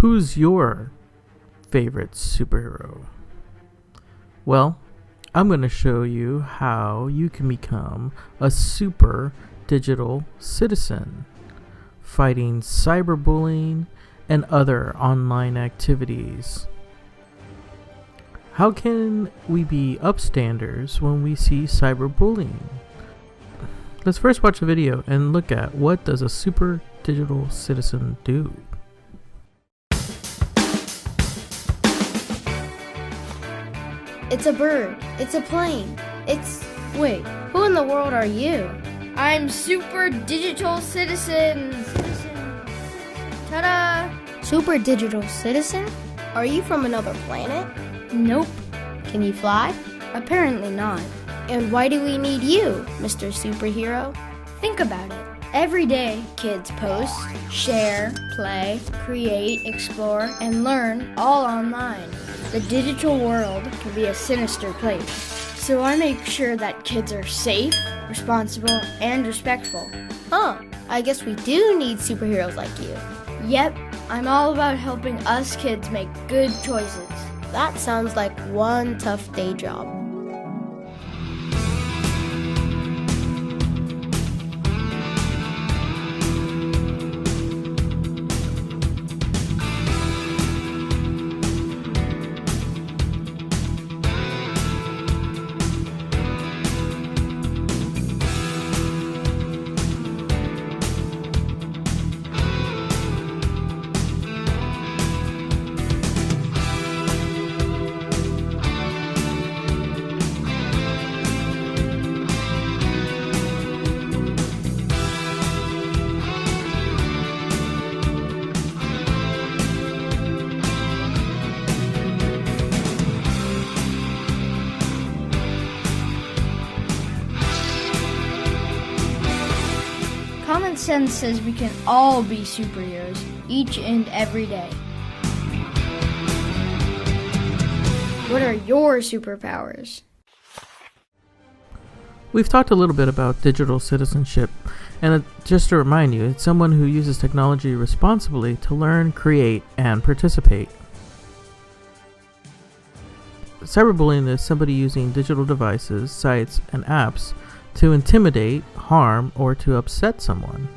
Who's your favorite superhero? Well, I'm going to show you how you can become a super digital citizen, fighting cyberbullying and other online activities. How can we be upstanders when we see cyberbullying? Let's first watch a video and look at what does a super digital citizen do. It's a bird. It's a plane. Wait, who in the world are you? I'm Super Digital Citizen. Ta-da! Super digital citizen? Are you from another planet? Nope, Can you fly? apparently not. And why do we need you, Mr. Superhero? Think about it. Every day, kids post, share, play, create, explore, and learn all online. The digital world can be a sinister place. So I make sure that kids are safe, responsible, and respectful. I guess we do need superheroes like you. Yep, I'm all about helping us kids make good choices. That sounds like one tough day job. Common sense says we can all be superheroes each and every day. What are your superpowers? We've talked a little bit about digital citizenship, and just to remind you, it's someone who uses technology responsibly to learn, create, and participate. Cyberbullying is somebody using digital devices, sites, and apps to intimidate, harm, or to upset someone.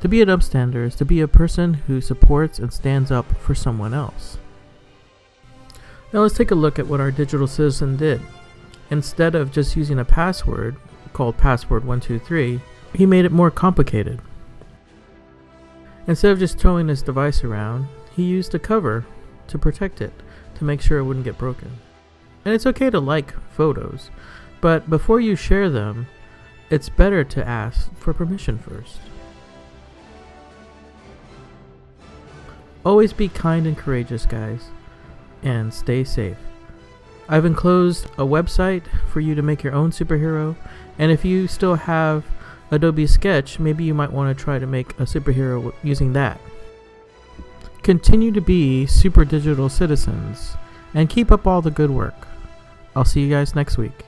To be an upstander is to be a person who supports and stands up for someone else. Now let's take a look at what our digital citizen did. Instead of just using a password called password123, he made it more complicated. Instead of just throwing his device around, he used a cover to protect it, to make sure it wouldn't get broken. And it's okay to like photos, but before you share them, it's better to ask for permission first. Always be kind and courageous, guys, and stay safe. I've enclosed a website for you to make your own superhero, and if you still have Adobe Sketch, maybe you might want to try to make a superhero using that. Continue to be super digital citizens, and keep up all the good work. I'll see you guys next week.